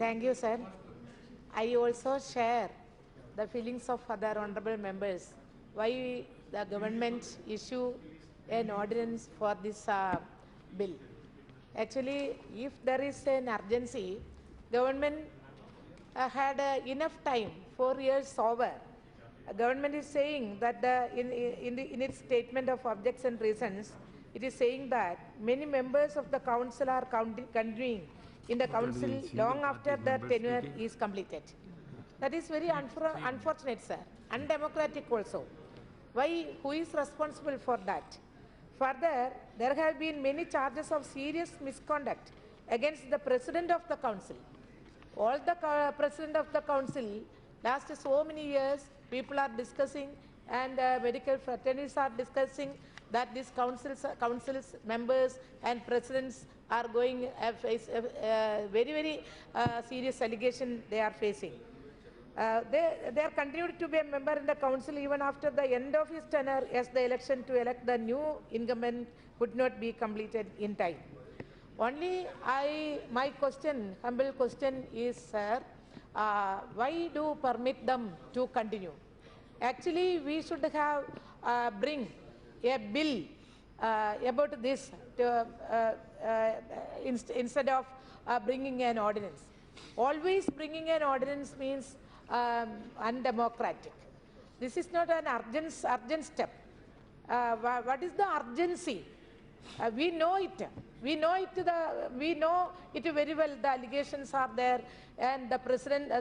Thank you, sir. I also share the feelings of other honorable members why the government issue an ordinance for this bill. Actually, if there is an urgency, government had enough time, 4 years over. Government is saying that in its statement of objects and reasons, it is saying that many members of the council are continuing in the council long after the tenure is completed. That is very unfortunate, sir. Undemocratic also. Why? Who is responsible for that? Further, there have been many charges of serious misconduct against the president of the council. All the president of the council, last so many years, people are discussing and medical fraternities are discussing that these councils members and presidents are going face very serious allegation they are facing. They are continued to be a member in the council even after the end of his tenure, as the election to elect the new incumbent could not be completed in time. Only my question, humble question is, sir, why do permit them to continue? Actually, we should have bring a bill about this to, instead of bringing an ordinance. Always bringing an ordinance means undemocratic. This is not an urgent step. What is the urgency? We know it. We know it very well. The allegations are there, and the president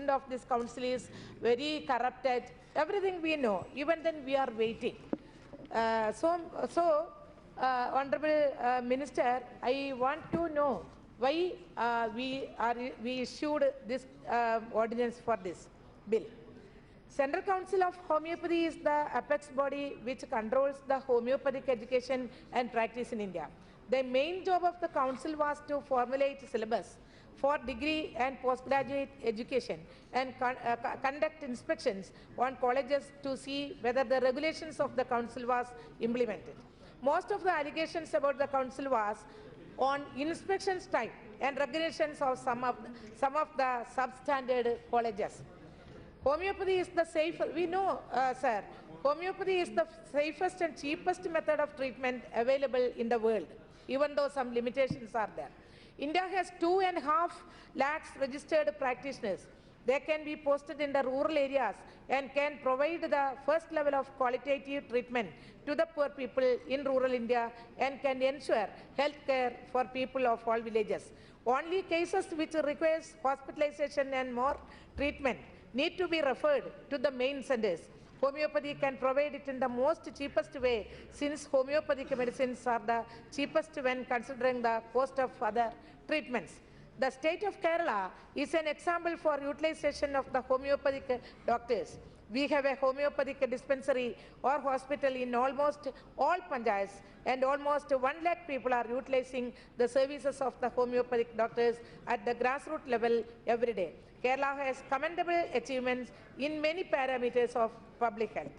of this council is very corrupted. Everything we know. Even then, we are waiting. Honorable Minister, I want to know why we issued this ordinance for this bill. Central Council of Homeopathy is the apex body which controls the homeopathic education and practice in India. The main job of the council was to formulate syllabus for degree and postgraduate education and conduct inspections on colleges to see whether the regulations of the council was implemented. Most of the allegations about the council was on inspections time and regulations of some of the substandard colleges. Homeopathy is the safest, we know, sir, homeopathy is the safest and cheapest method of treatment available in the world, even though some limitations are there. India has 2.5 lakhs registered practitioners. They can be posted in the rural areas and can provide the first level of qualitative treatment to the poor people in rural India and can ensure health care for people of all villages. Only cases which requires hospitalization and more treatment need to be referred to the main centers. Homeopathy can provide it in the most cheapest way, since homeopathic medicines are the cheapest when considering the cost of other treatments. The state of Kerala is an example for utilization of the homeopathic doctors. We have a homeopathic dispensary or hospital in almost all panchayats, and almost 1 lakh people are utilizing the services of the homeopathic doctors at the grassroots level every day. Kerala has commendable achievements in many parameters of public health.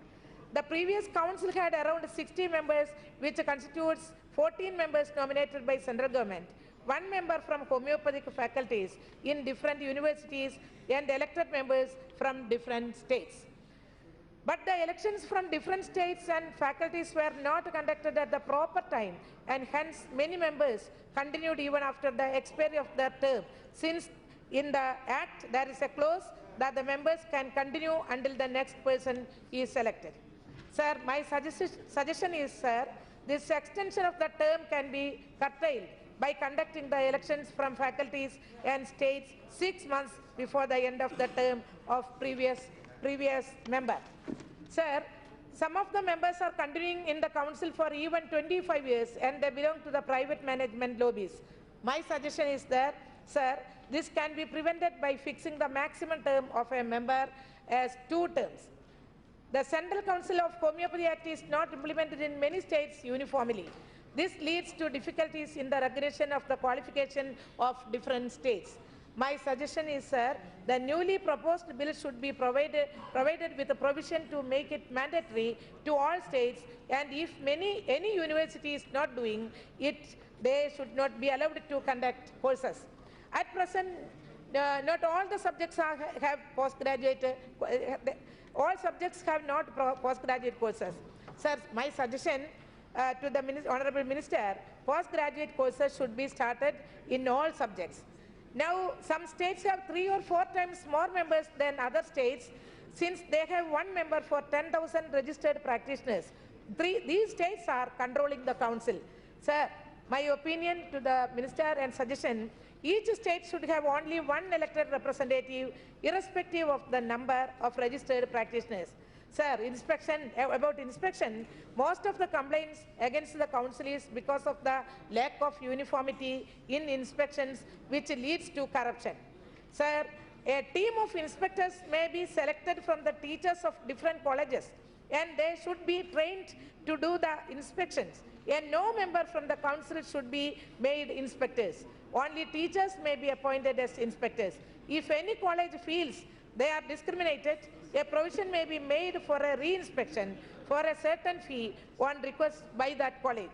The previous council had around 60 members, which constitutes 14 members nominated by central government, 1 member from homeopathic faculties in different universities, and elected members from different states. But the elections from different states and faculties were not conducted at the proper time, and hence many members continued even after the expiry of their term, since in the Act there is a clause that the members can continue until the next person is elected. Sir, my suggestion is, sir, this extension of the term can be curtailed by conducting the elections from faculties and states 6 months before the end of the term of previous member. Sir, some of the members are continuing in the council for even 25 years and they belong to the private management lobbies. My suggestion is that, sir, this can be prevented by fixing the maximum term of a member as 2 terms. The Central Council of Homeopathy Act is not implemented in many states uniformly. This leads to difficulties in the recognition of the qualification of different states. My suggestion is, sir, the newly proposed bill should be provided with a provision to make it mandatory to all states, and if any university is not doing it, they should not be allowed to conduct courses. At present, Not all the subjects have postgraduate, all subjects have not postgraduate courses. Sir, my suggestion to the Honorable Minister, postgraduate courses should be started in all subjects. Now, some states have 3 or 4 times more members than other states, since they have 1 member for 10,000 registered practitioners. These states are controlling the council. Sir, my opinion to the minister and suggestion, each state should have only 1 elected representative, irrespective of the number of registered practitioners. Sir, about inspection, most of the complaints against the council is because of the lack of uniformity in inspections, which leads to corruption. Sir, a team of inspectors may be selected from the teachers of different colleges, and they should be trained to do the inspections. And no member from the council should be made inspectors. Only teachers may be appointed as inspectors. If any college feels they are discriminated, a provision may be made for a re-inspection for a certain fee on request by that college.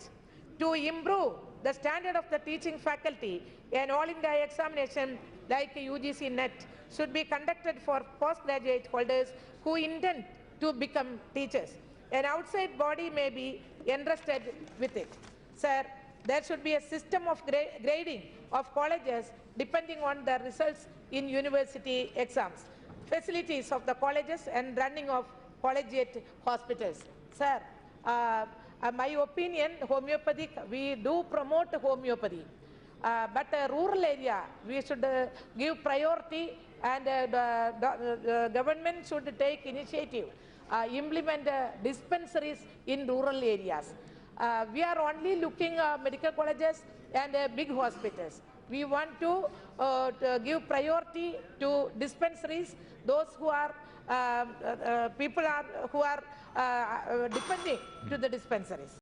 To improve the standard of the teaching faculty, an all-India examination like UGC NET should be conducted for postgraduate holders who intend to become teachers. An outside body may be entrusted with it. Sir, there should be a system of grading of colleges depending on the results in university exams, facilities of the colleges, and running of collegiate hospitals. Sir, my opinion, homeopathy, we do promote homeopathy. But rural area, we should give priority, and the government should take initiative, implement dispensaries in rural areas. We are only looking medical colleges and big hospitals. We want to give priority to dispensaries, those who are people who are depending to the dispensaries.